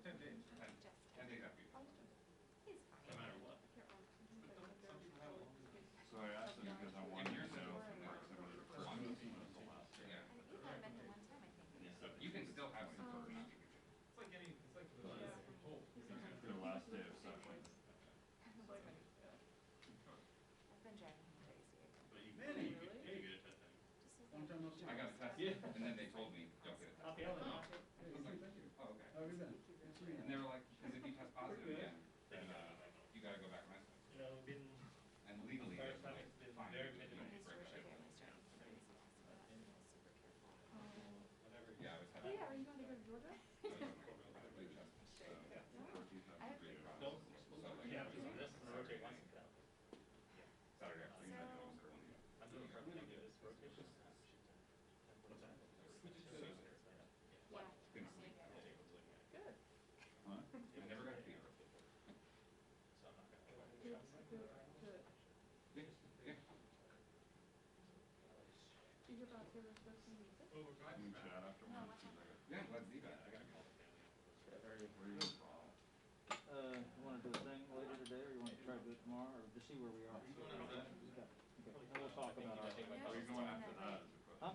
10 days. 10 days after you. No matter what. So I asked them because I wanted to know from the proximity to Christmas when was the last day. Yeah. And he said You can still have some sort of Thursday. It's like any, it's like the whole. Their last day of session. I've been driving him crazy. But you get a test thing. Long time no see. I got a test, and then they told me, don't get a test. Happy holidays. I was like, oh, okay. How have you been? Good to see you. And they were like, because if you test positive again, then you gotta go back and isolate. You know, been. And legally, Fire it's like, department's been fine, very you don't He's break really it. getting started crazy. Super careful. Whatever. Yeah, I was Oh yeah, are you going to go to Georgia? bleed test. So, No. so like, Yeah, I was on this is rotate Saturday license now. Saturday afternoon, I was at 1 p.m. I'm doing for this rotation. What's that? Yeah. Couldn't sleep. Good. Huh? I never got a fever. So I'm not gonna. Good. Good. Yeah, yeah. Did you hear about Taylor Swift's new music? Oh, we're Can we chat after No, one? what's up? Yeah, I'm glad to be back. I gotta call the family. Where are you from? You want to do a thing later today, or you want to try to do it tomorrow, or to see where we are? Okay. And we'll talk about our. Where are you going after that? Huh?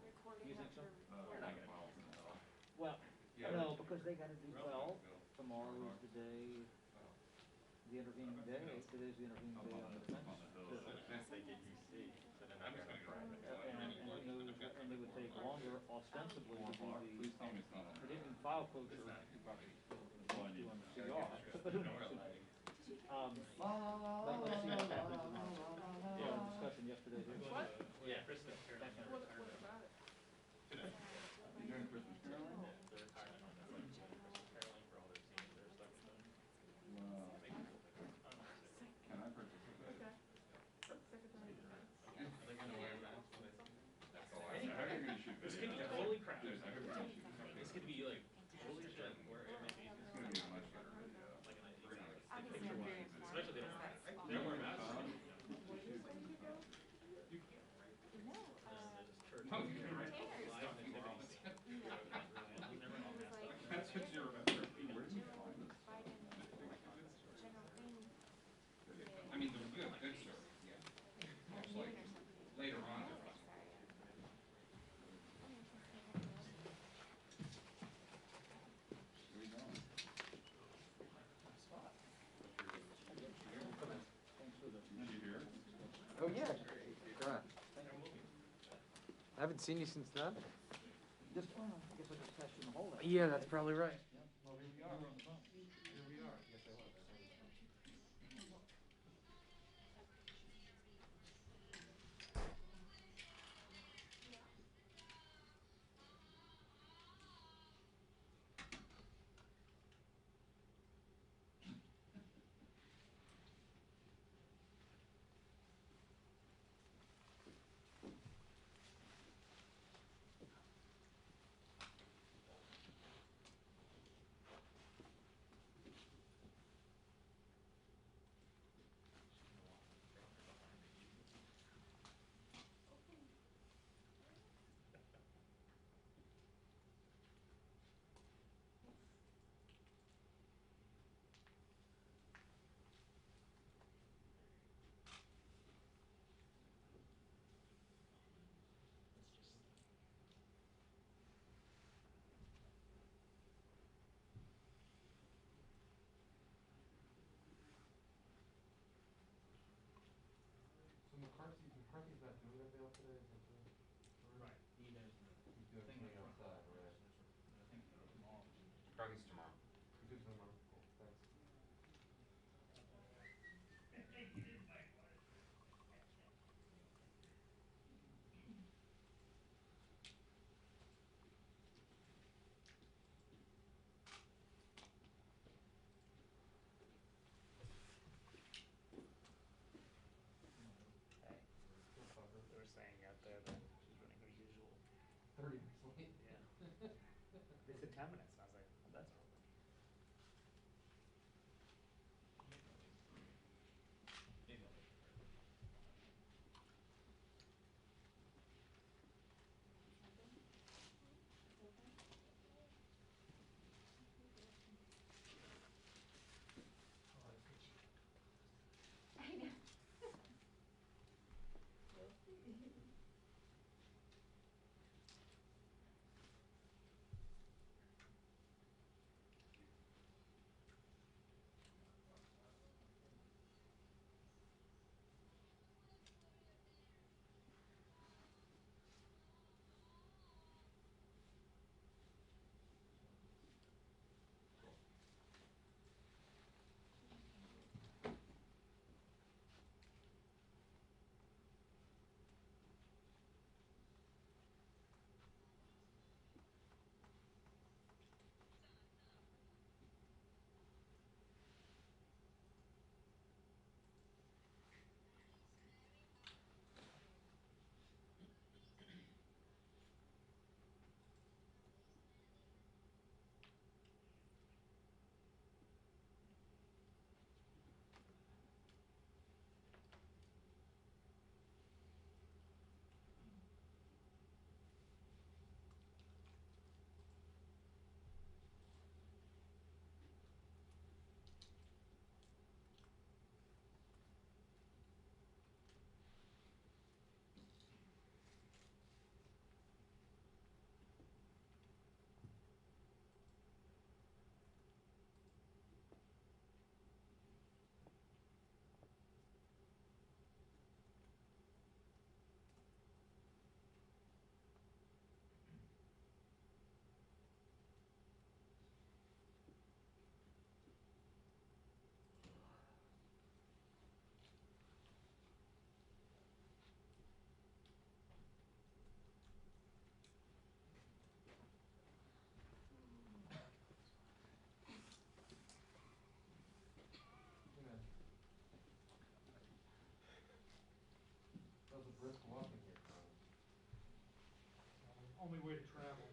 Recording You think so? after Well, Yeah. no, because they got to do 12. Tomorrow is the day, the intervening day. Today's the intervening day on the fence. They get UC, so then I'm just gonna try it. And they would take longer ostensibly to do Please tell me it's not. they didn't file cloture do on the CR, but who knows? But let's see what happens tomorrow. We had a discussion yesterday. What? Yeah, Christmas Carolina. What about it? Today. You doing Christmas Carolina? The retirement on that, like, Christmas caroling for all their seniors, their stuff is done. Wow. Make it look like, I don't know. Can I participate? Okay. Secretary of Defense. Are they gonna wear masks when they? That's all I I heard you're gonna shoot It's video. gonna be holy crap. Dude, I heard you're gonna shoot video. It's gonna be like, holy shit, where everything It's gonna be a much better video. like an idea. Obviously, I'm very informed. Especially they don't, because that's they don't wear masks. Huh? Where did you go? You can't, right? No, Just church. No, you can write Tanner's. stuff you want. That's what you remember. Where did you find this? Biden, General Green. I mean, they're good, sir. Yeah. Actually, later on, they're fine. Where you going? Is she here? Oh, yeah. God. I haven't seen you since then. Just, I guess I just passed you in the hole there. Yeah, that's probably right. Well, here we are. Here we are. Yes, I was. So McCarthy's not doing anything else today? Right. He's doing something outside, right? McCarthy's tomorrow. He's doing something, cool, thanks. They were saying out there that she's running her usual. 30 minutes late. Yeah. They said 10 minutes, and I was like, oh, that's early. brisk walking here, Tom. Only way to travel.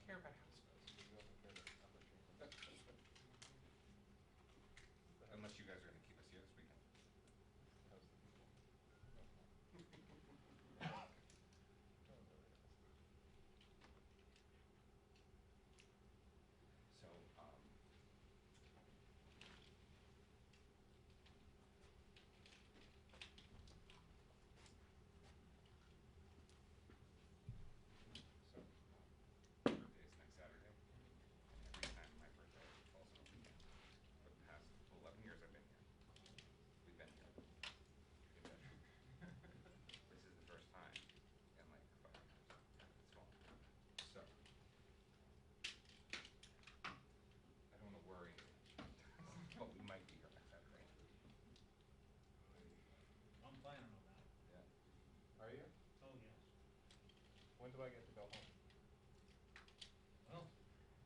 Care about house photos. Unless you guys are gonna keep us here this weekend. So, birthday is next Saturday, and every time my birthday falls on a weekend, for the past 11 years I've been here, we've been here. This is the first time in like 5 years it's fallen. So, I don't wanna worry, but we might be here next Saturday. I'm planning on that. Yeah. Are you? Oh, yes. When do I get to go home? Well,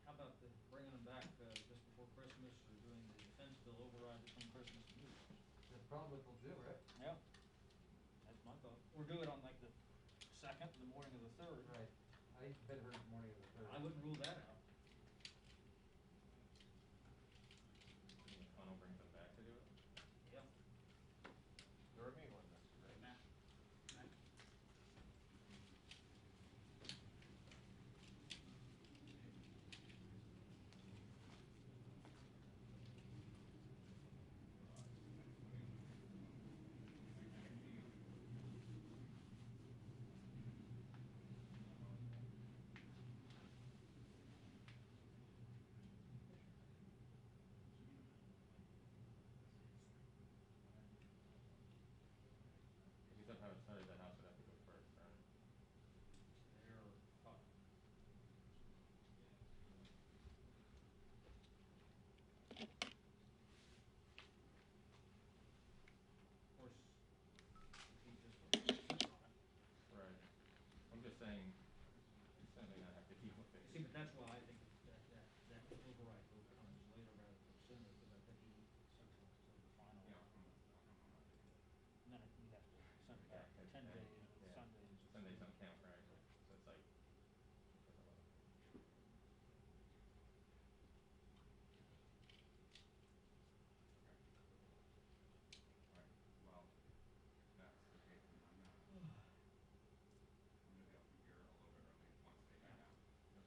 how about bringing them back just before Christmas, or doing the defense bill override between Christmas and New Year's? That's probably what they'll do, right? Yeah, that's my thought. Or do it on like the 2nd, the morning of the 3rd. Right. I bet heard the morning of the third. I wouldn't rule that out. Funnel brings them back to do it? Yeah. There are me one next, right? Matt. You said how it started, the house would have to go first, right? They're hot. Of course, if he just sits on it. Right. I'm just saying, it's certainly not have to deal with it. See, but that's why I think that override vote comes later rather than sooner, because I think he sits until the final. Yeah. And then he has to send it back 10 days, Yeah. Sundays. Sundays don't count, right? So it's like. Right, well, if that's the case, then I'm gonna be up here a little bit early once they hang out. Yep.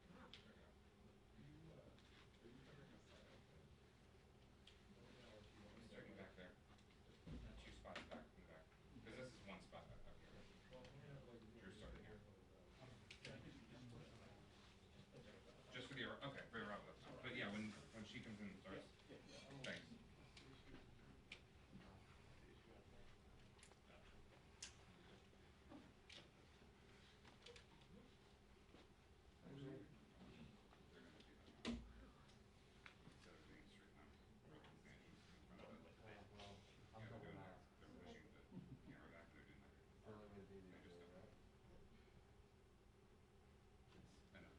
And then I'll contact it. Okay, all right. Checking back there. Two spots back in the back. Because this is one spot up here. Drew's starting here. Just for the, okay, for the arrival, that's fine. But yeah, when she comes in and starts. Thanks. They're gonna do that now. Instead of being straight now. Rather than standing in front of it. Well, I'm Yeah, going they're doing out. that. They're pushing the camera back and they're doing that. It's the only way to do They these, just don't. right? I know.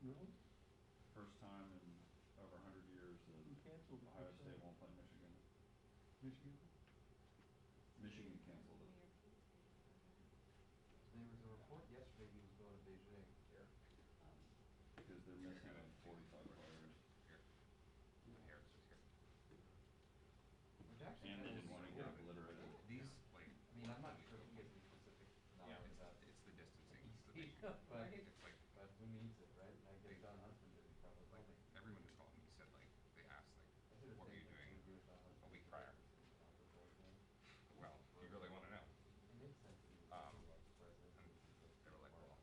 Really? First time in over 100 years that Canceled it, Ohio you State said. won't play Michigan. Michigan? Michigan canceled it. There was a report yesterday he was going to Beijing. Here. Because they're missing like 45 players. Here. Here, it's just here. Which actually And they kind of didn't want to get scary. obliterated. These, like. I mean, I'm not sure if he has any specific knowledge about It's the distancing, it's the EC, big, but, it's like, but who needs it, right? I guess Don Huntsman did, he probably like, told me. everyone who's called me said, like, they asked, like, I did a what were thing you like doing 2 years Don a Huntsman week did prior? for some controversial thing. Well, do you really wanna know? It makes sense that he was Um, also vice president. and because he's they were like, smart. well,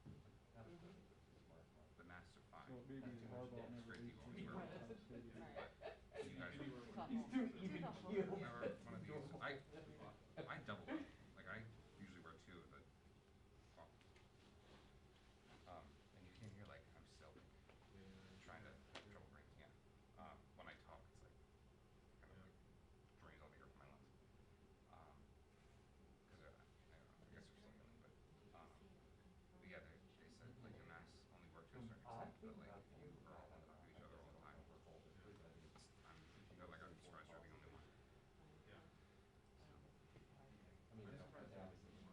Not as much as he's smart, smart. the masks are fine. So maybe Not too much Harbaugh debt. never Great leaves people for were- Ohio State again. But you guys are, Even keeled. remember one of these, I double up, like, I usually wear 2 of the, well, and you can hear, like, I'm still, like, trying to have trouble breathing, yeah. When I talk, it's like, kind of like, drains all the air from my lungs. Cause I don't know, I guess they're still healing, but yeah, they said, like, the masks only work to a certain I extent, think but, like, about if you. you are all on top of each other all the time, I'm surprised you're the only one. I mean, obviously,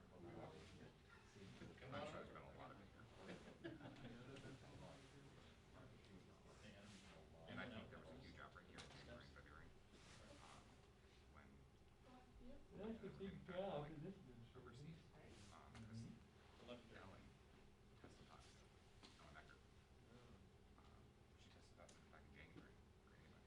well, now they see. I'm sure there's been a lot of it here. And I think there was a huge outbreak here in January, February, when That's a big Like, job in this administration. overseas, because Ellen tested positive, Ellen Eckert. She tested positive back in January for antibodies.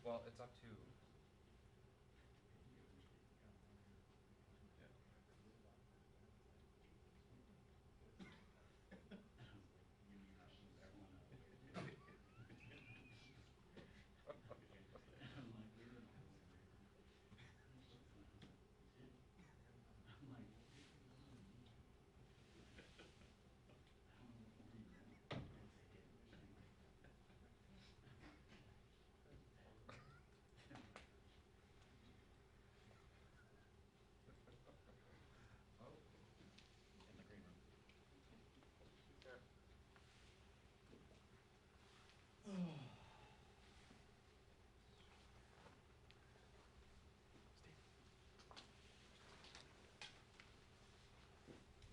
Well, it's up to. In the green room. Sure.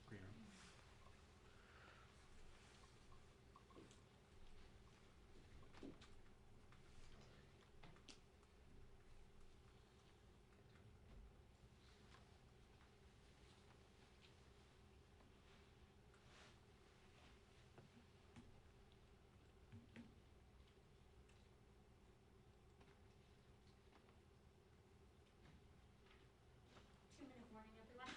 Green room. Two-minute warning, everyone.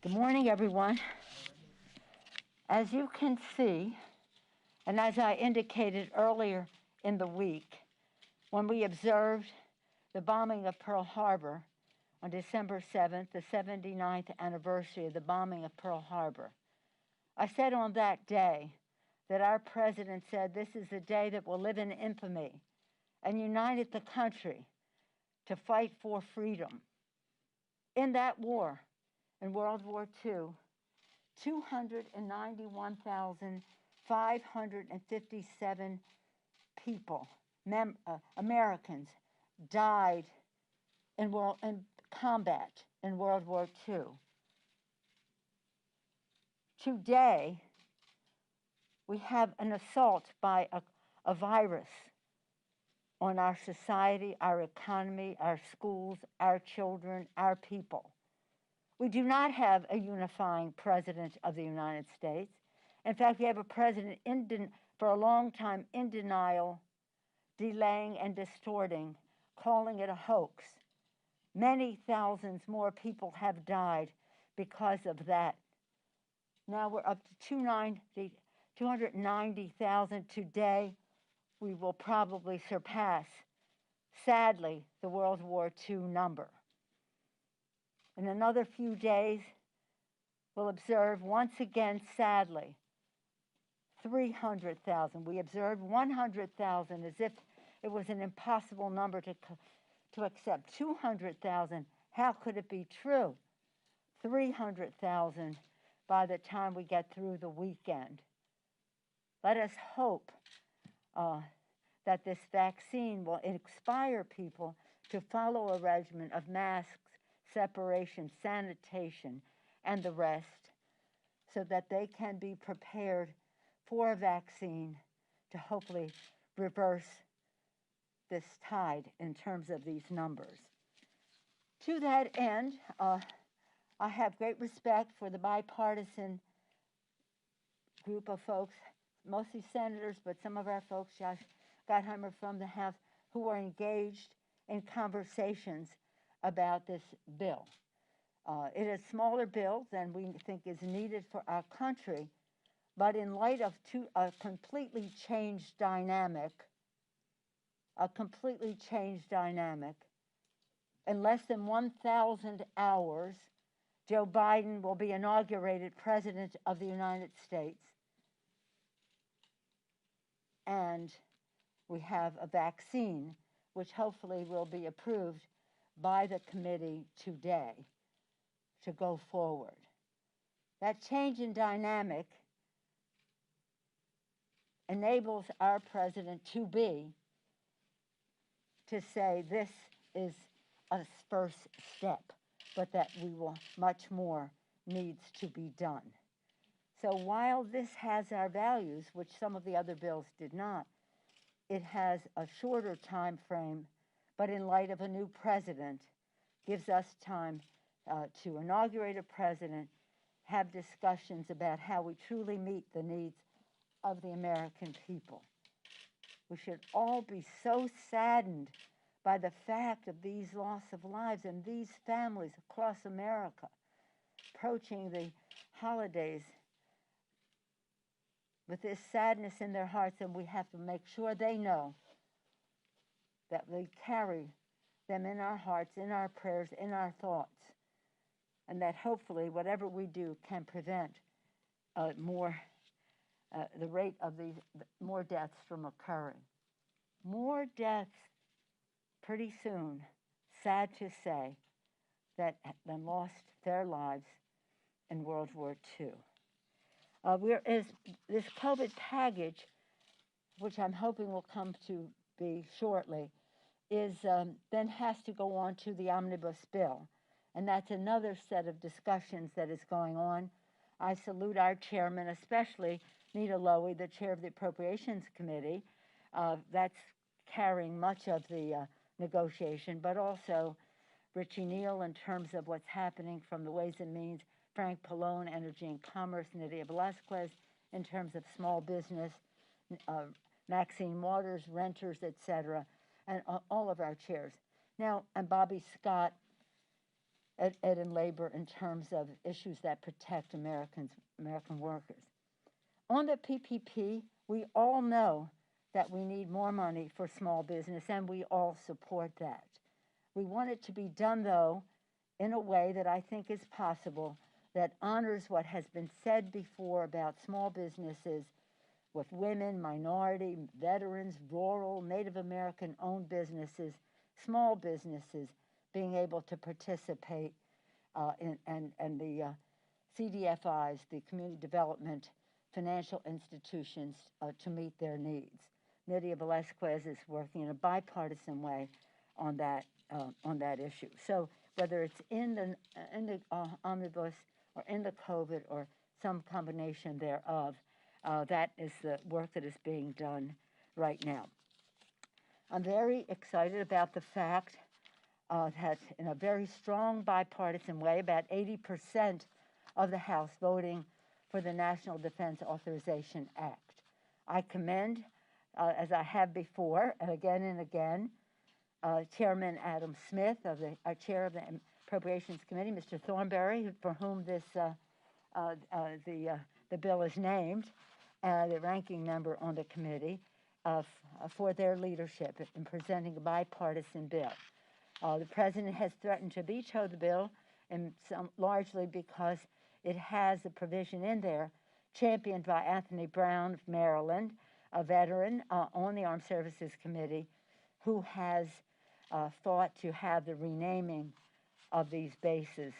Good morning, everyone. As you can see, and as I indicated earlier in the week, when we observed the bombing of Pearl Harbor on December 7th, the 79th anniversary of the bombing of Pearl Harbor, I said on that day that our president said this is a day that will live in infamy, and united the country to fight for freedom. In that war, in World War II, 291,557 people, Americans, died in combat in World War II. Today, we have an assault by a virus on our society, our economy, our schools, our children, our people. We do not have a unifying president of the United States. In fact, we have a president for a long time in denial, delaying and distorting, calling it a hoax. Many thousands more people have died because of that. Now we're up to 290,000 today. We will probably surpass, sadly, the World War II number. In another few days, we'll observe once again, sadly, 300,000. We observed 100,000 as if it was an impossible number to accept. 200,000, how could it be true? 300,000 by the time we get through the weekend. Let us hope that this vaccine will inspire people to follow a regimen of masks, separation, sanitation, and the rest, so that they can be prepared for a vaccine to hopefully reverse this tide in terms of these numbers. To that end, I have great respect for the bipartisan group of folks, mostly senators, but some of our folks, Josh Gottheimer from the House, who are engaged in conversations about this bill. It is a smaller bill than we think is needed for our country, but in light of a completely changed dynamic, in less than 1,000 hours, Joe Biden will be inaugurated President of the United States. And we have a vaccine, which hopefully will be approved by the committee today to go forward. That change in dynamic enables our president to say this is a first step, but that much more needs to be done. So while this has our values, which some of the other bills did not, it has a shorter time frame, but in light of a new president, gives us time to inaugurate a president, have discussions about how we truly meet the needs of the American people. We should all be so saddened by the fact of these loss of lives and these families across America approaching the holidays with this sadness in their hearts, and we have to make sure they know that we carry them in our hearts, in our prayers, in our thoughts, and that hopefully whatever we do can prevent the rate of these more deaths from occurring. More deaths pretty soon, sad to say, that lost their lives in World War II. This COVID package, which I'm hoping will come to be shortly, then has to go on to the omnibus bill. And that's another set of discussions that is going on. I salute our chairman, especially Nita Lowey, the chair of the Appropriations Committee. That's carrying much of the negotiation, but also Richie Neal in terms of what's happening from the Ways and Means, Frank Pallone, Energy and Commerce, Nydia Velasquez in terms of small business, Maxine Waters, renters, etc., and all of our chairs. Now, and Bobby Scott at Ed and Labor in terms of issues that protect American workers. On the PPP, we all know that we need more money for small business, and we all support that. We want it to be done, though, in a way that I think is possible, that honors what has been said before about small businesses with women, minority, veterans, rural, Native American-owned businesses, small businesses being able to participate and the CDFIs, the community development financial institutions, to meet their needs. Nydia Velasquez is working in a bipartisan way on that issue. So whether it's in the omnibus or in the COVID or some combination thereof, that is the work that is being done right now. I'm very excited about the fact that in a very strong bipartisan way, about 80% of the House voting for the National Defense Authorization Act. I commend, as I have before, and again, Chairman Adam Smith, Chair of the Appropriations Committee, Mr. Thornberry, for whom this the bill is named, the ranking member on the committee, for their leadership in presenting a bipartisan bill. The president has threatened to veto the bill, and largely because it has a provision in there championed by Anthony Brown of Maryland, a veteran on the Armed Services Committee, who has fought to have the renaming of these bases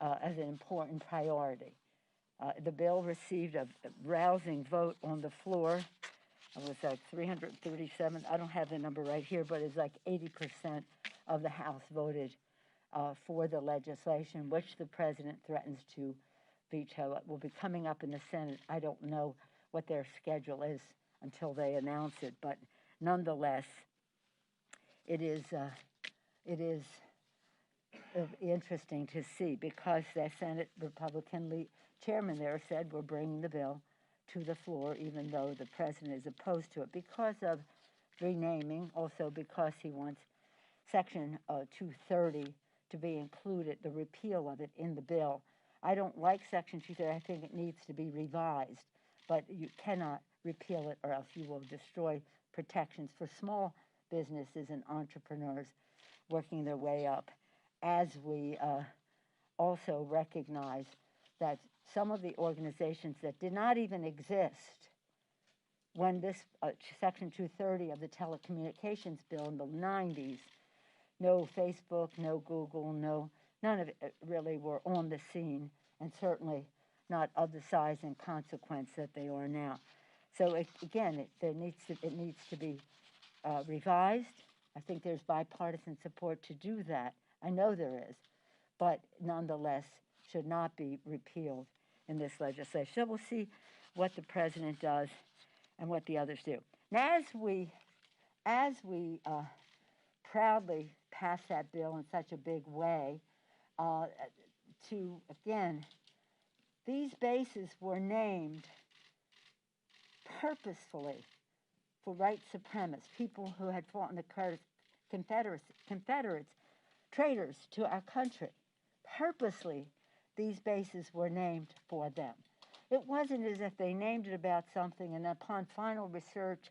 as an important priority. The bill received a rousing vote on the floor. It was like 337. I don't have the number right here, but it's like 80% of the House voted for the legislation, which the president threatens to veto. It will be coming up in the Senate. I don't know what their schedule is until they announce it, but nonetheless, it is interesting to see, because the Senate Republican chairman there said we're bringing the bill to the floor, even though the president is opposed to it because of renaming, also because he wants Section 230 to be included, the repeal of it in the bill. I don't like Section 230. I think it needs to be revised, but you cannot repeal it or else you will destroy protections for small businesses and entrepreneurs working their way up, as we also recognize that some of the organizations that did not even exist when this Section 230 of the Telecommunications Bill in the 90s, no Facebook, no Google, none of it really were on the scene, and certainly not of the size and consequence that they are now. So it needs to be revised. I think there's bipartisan support to do that. I know there is, but nonetheless should not be repealed in this legislation. So we'll see what the president does and what the others do. Now, as we proudly pass that bill in such a big way, these bases were named purposefully for white supremacists, people who had fought in the Confederates, traitors to our country. Purposely, these bases were named for them. It wasn't as if they named it about something and upon final research,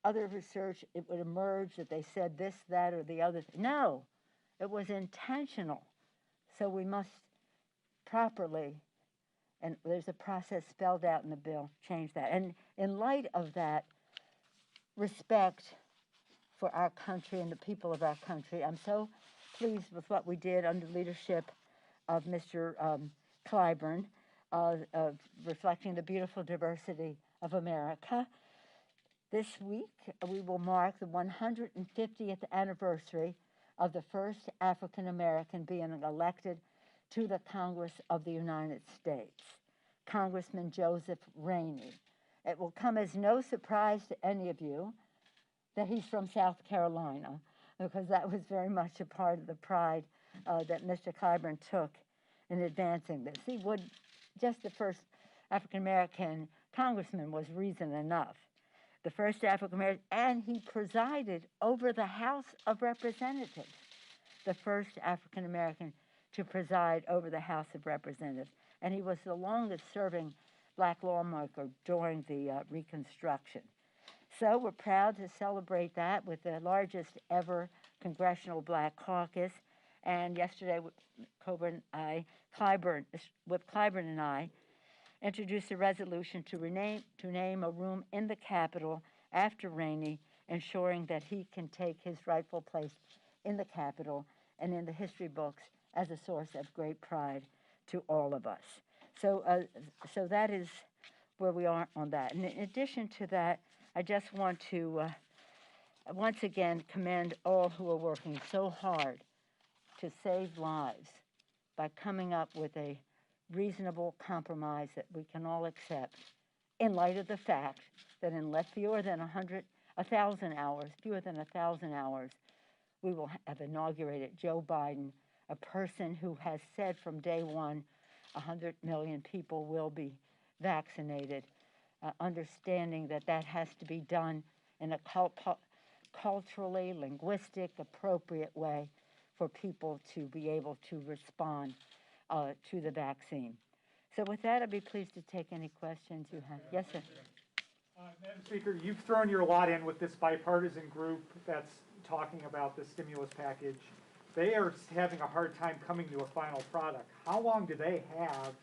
other research, it would emerge that they said this, that, or the other. No, it was intentional. So we must properly, and there's a process spelled out in the bill, change that. And in light of that respect for our country and the people of our country, I'm so pleased with what we did under leadership of Mr. Clyburn, reflecting the beautiful diversity of America. This week, we will mark the 150th anniversary of the first African American being elected to the Congress of the United States, Congressman Joseph Rainey. It will come as no surprise to any of you that he's from South Carolina, because that was very much a part of the pride that Mr. Clyburn took in advancing this. He would, just the first African American congressman was reason enough. The first African American, and he presided over the House of Representatives, the first African American to preside over the House of Representatives. And he was the longest serving black lawmaker during the Reconstruction. So we're proud to celebrate that with the largest ever Congressional Black Caucus. And yesterday, with Clyburn and I, introduce a resolution to name a room in the Capitol after Rainey, ensuring that he can take his rightful place in the Capitol and in the history books as a source of great pride to all of us. So that is where we are on that. And in addition to that, I just want to once again commend all who are working so hard to save lives by coming up with a reasonable compromise that we can all accept in light of the fact that in fewer than 1,000 hours, we will have inaugurated Joe Biden, a person who has said from day one 100 million people will be vaccinated, understanding that that has to be done in a culturally, linguistic, appropriate way for people to be able to respond to the vaccine. So with that, I'd be pleased to take any questions you have. Yes, sir. Madam Speaker, you've thrown your lot in with this bipartisan group that's talking about the stimulus package. They are having a hard time coming to a final product. How long do they have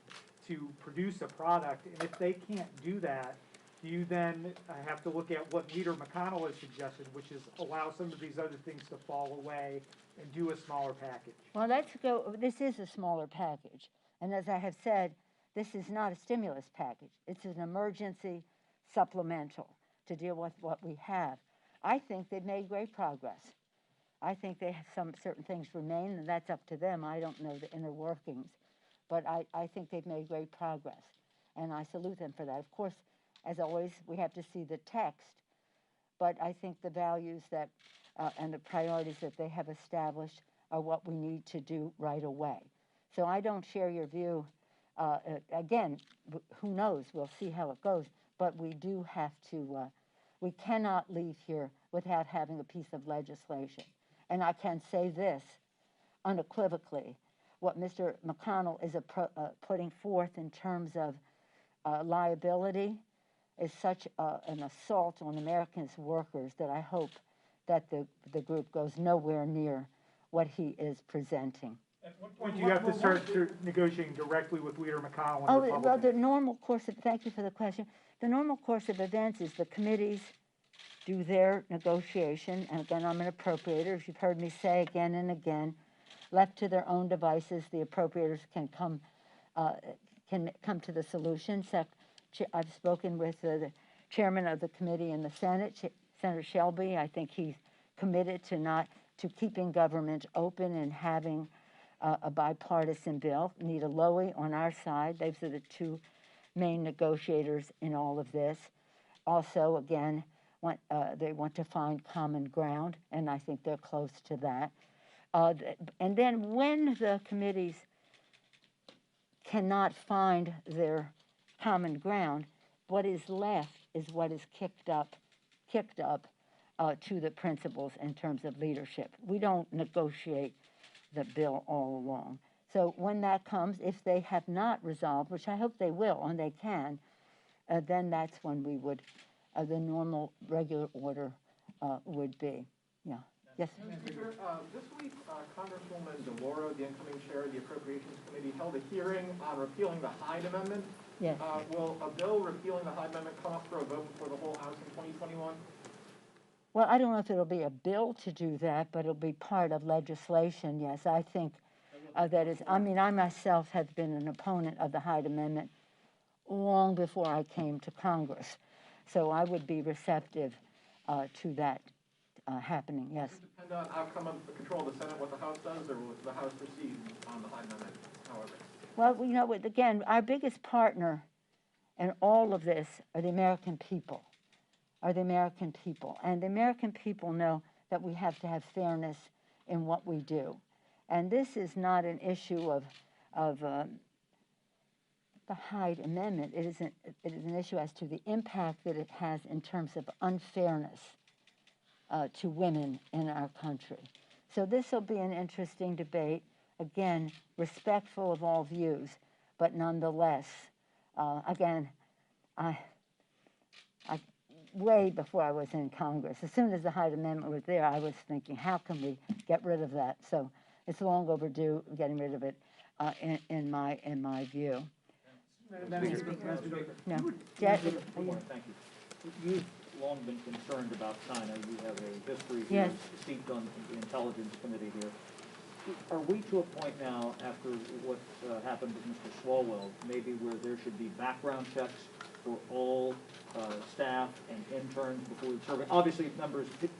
to produce a product? And if they can't do that, do you then have to look at what Leader McConnell has suggested, which is allow some of these other things to fall away and do a smaller package? Well, this is a smaller package. And as I have said, this is not a stimulus package. It's an emergency supplemental to deal with what we have. I think they've made great progress. I think they have some certain things remain, and that's up to them. I don't know the inner workings. But I think they've made great progress, and I salute them for that. Of course, as always, we have to see the text, but I think the values that and the priorities that they have established are what we need to do right away. So I don't share your view. Again, who knows? We'll see how it goes. But we do have to, we cannot leave here without having a piece of legislation. And I can say this unequivocally, what Mr. McConnell is putting forth in terms of liability is such an assault on Americans' workers that I hope that the group goes nowhere near what he is presenting. At what point do you have to start negotiating directly with Leader McConnell and Oh, Republicans? well, the normal course of, thank you for the question. The normal course of events is the committees do their negotiation, and again, I'm an appropriator, as you've heard me say again and again. Left to their own devices, the appropriators can come to the solution. I've spoken with the chairman of the committee in the Senate, Senator Shelby. I think he's committed to keeping government open and having a bipartisan bill. Nita Lowey on our side. Those are the two main negotiators in all of this. Also, again, they want to find common ground, and I think they're close to that. And then when the committees cannot find their common ground, what is left is what is kicked up to the principals in terms of leadership. We don't negotiate the bill all along. So when that comes, if they have not resolved, which I hope they will and they can, then that's when we would, the normal regular order would be. Yeah. Yes. Speaker, this week, Congresswoman DeLauro, the incoming chair of the Appropriations Committee, held a hearing on repealing the Hyde Amendment. Yes. Will a bill repealing the Hyde Amendment come up for a vote before the whole House in 2021? Well, I don't know if it'll be a bill to do that, but it'll be part of legislation, yes. I think that is, I mean, I myself have been an opponent of the Hyde Amendment long before I came to Congress. So I would be receptive to that happening, yes. Does it depend on outcome of the control of the Senate, what the House does, or will the House proceed on the Hyde Amendment, however? Well, you know, again, our biggest partner in all of this are the American people, And the American people know that we have to have fairness in what we do. And this is not an issue of the Hyde Amendment. It is an issue as to the impact that it has in terms of unfairness to women in our country. So this will be an interesting debate. Again, respectful of all views, but nonetheless, again, way before I was in Congress, as soon as the Hyde Amendment was there, I was thinking, how can we get rid of that? So it's long overdue getting rid of it in my view. Madam Speaker. No. Good morning, thank you. You've long been concerned about China. You have a history here, Yes. steeped on the Intelligence Committee here. Are we to a point now, after what happened with Mr. Swalwell, maybe where there should be background checks for all staff and interns before serving? Obviously,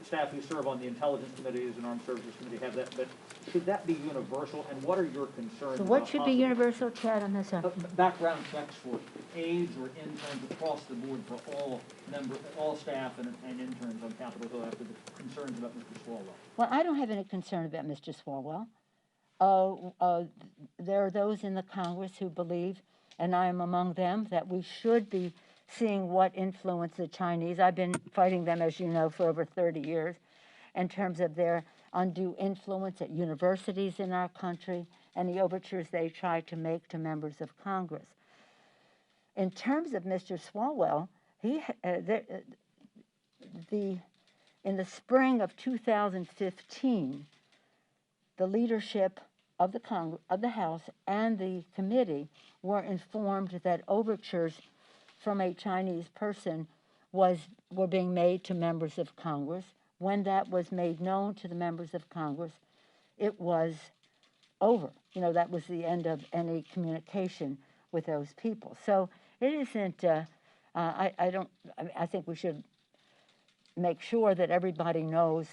staff who serve on the Intelligence Committees and Armed Services Committee have that, but should that be universal? And what are your concerns So about what should be possible universal, Chad, on this? background checks for aides or interns across the board for all staff and interns on Capitol Hill after the concerns about Mr. Swalwell? Well, I don't have any concern about Mr. Swalwell. There are those in the Congress who believe, and I am among them, that we should be seeing what influence the Chinese. I've been fighting them, as you know, for over 30 years in terms of their undue influence at universities in our country and the overtures they try to make to members of Congress. In terms of Mr. Swalwell, in the spring of 2015, the leadership of the House and the committee were informed that overtures from a Chinese person were being made to members of Congress. When that was made known to the members of Congress, it was over. You know, that was the end of any communication with those people. So it isn't, I think we should make sure that everybody knows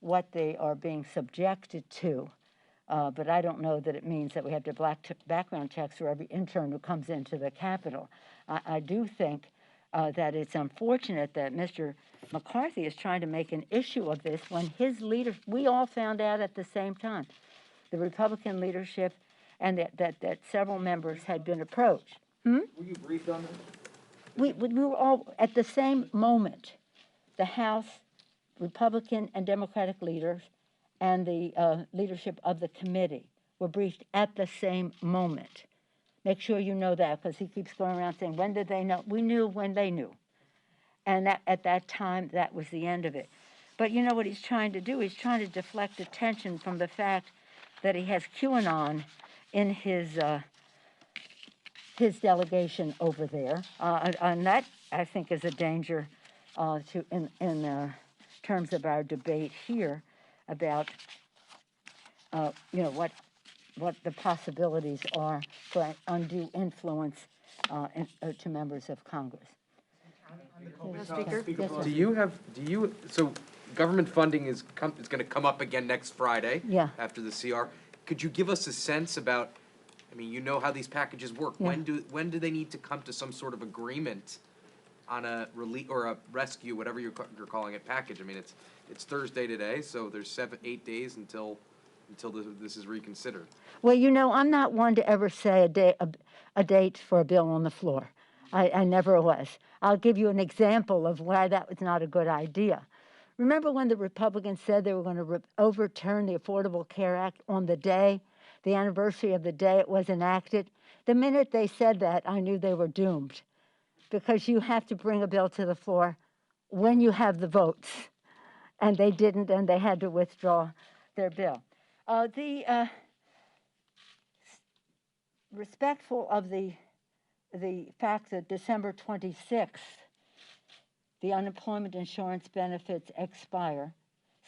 what they are being subjected to. But I don't know that it means that we have to background checks for every intern who comes into the Capitol. I do think that it's unfortunate that Mr. McCarthy is trying to make an issue of this when his leader, we all found out at the same time, the Republican leadership, and that several members had been approached. Were you briefed on this? We were all, at the same moment, the House, Republican and Democratic leaders, and the leadership of the committee were briefed at the same moment. Make sure you know that, because he keeps going around saying, when did they know? We knew when they knew. And at that time, that was the end of it. But you know what he's trying to do? He's trying to deflect attention from the fact that he has QAnon in his delegation over there. And that, I think, is a danger in terms of our debate here about, what the possibilities are for undue influence to members of Congress. So government funding is going to come up again next Friday. Yeah. After the CR. Could you give us a sense about, I mean, you know how these packages work. Yeah. When do they need to come to some sort of agreement on a relief or a rescue, whatever you're calling it, package? I mean, it's Thursday today, so there's 7-8 days until this is reconsidered. Well, you know, I'm not one to ever say a date for a bill on the floor. I never was. I'll give you an example of why that was not a good idea. Remember when the Republicans said they were going to overturn the Affordable Care Act on the anniversary of the day it was enacted? The minute they said that, I knew they were doomed, because you have to bring a bill to the floor when you have the votes. And they didn't, and they had to withdraw their bill. Respectful of the fact that December 26th, the unemployment insurance benefits expire.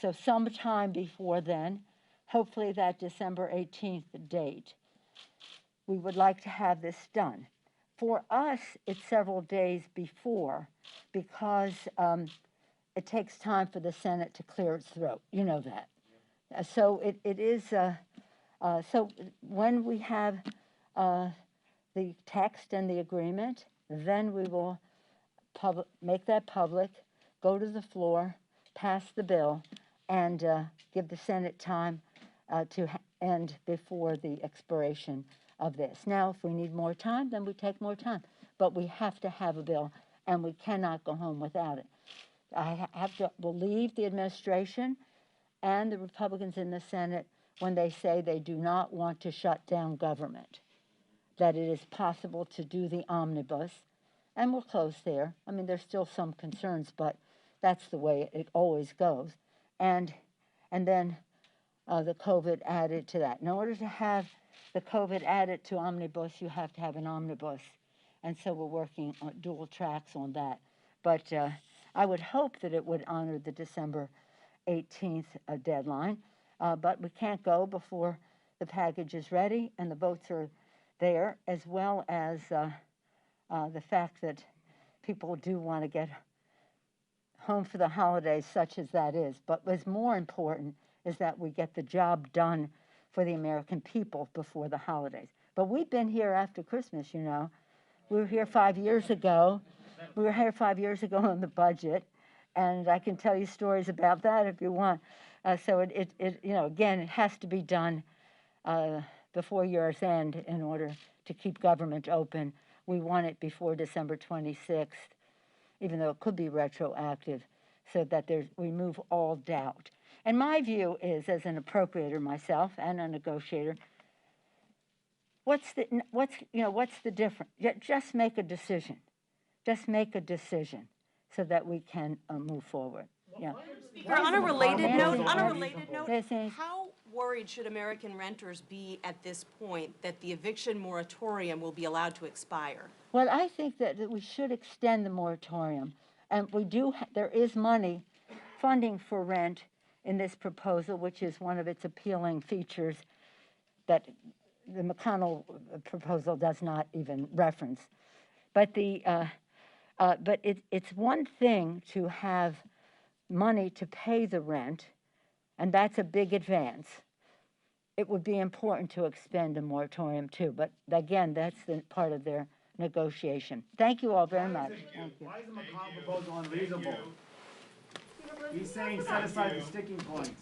So sometime before then, hopefully that December 18th date, we would like to have this done. For us, it's several days before, because it takes time for the Senate to clear its throat. You know that. So it is, so when we have the text and the agreement, then we will make that public, go to the floor, pass the bill, and give the Senate time to end before the expiration of this. Now, if we need more time, then we take more time. But we have to have a bill, and we cannot go home without it. I have to believe the administration and the Republicans in the Senate when they say they do not want to shut down government, that it is possible to do the omnibus, and we're close there. I mean, there's still some concerns, but that's the way it always goes. And then the COVID added to that. In order to have the COVID added to omnibus, you have to have an omnibus. And so we're working on dual tracks on that. But I would hope that it would honor the December 18th deadline. But we can't go before the package is ready and the votes are there, as well as the fact that people do want to get home for the holidays, such as that is. But what's more important is that we get the job done for the American people before the holidays. But we've been here after Christmas, you know. We were here 5 years ago. We were here 5 years ago on the budget, and I can tell you stories about that if you want. So it you know, again, it has to be done before year's end in order to keep government open. We want it before December 26th, even though it could be retroactive, so that we remove all doubt. And my view is, as an appropriator myself and a negotiator, what's the difference? Just make a decision. Just make a decision so that we can move forward. Yeah. Speaker, on a related note, Yes, yes. how worried should American renters be at this point that the eviction moratorium will be allowed to expire? Well, I think that we should extend the moratorium. And there is money, funding for rent in this proposal, which is one of its appealing features that the McConnell proposal does not even reference. But it's one thing to have money to pay the rent, and that's a big advance. It would be important to expend a moratorium too, but again, that's the part of their negotiation. Thank you all very much. Thank you. Why is the McConnell proposal unreasonable? He's saying set aside the sticking points.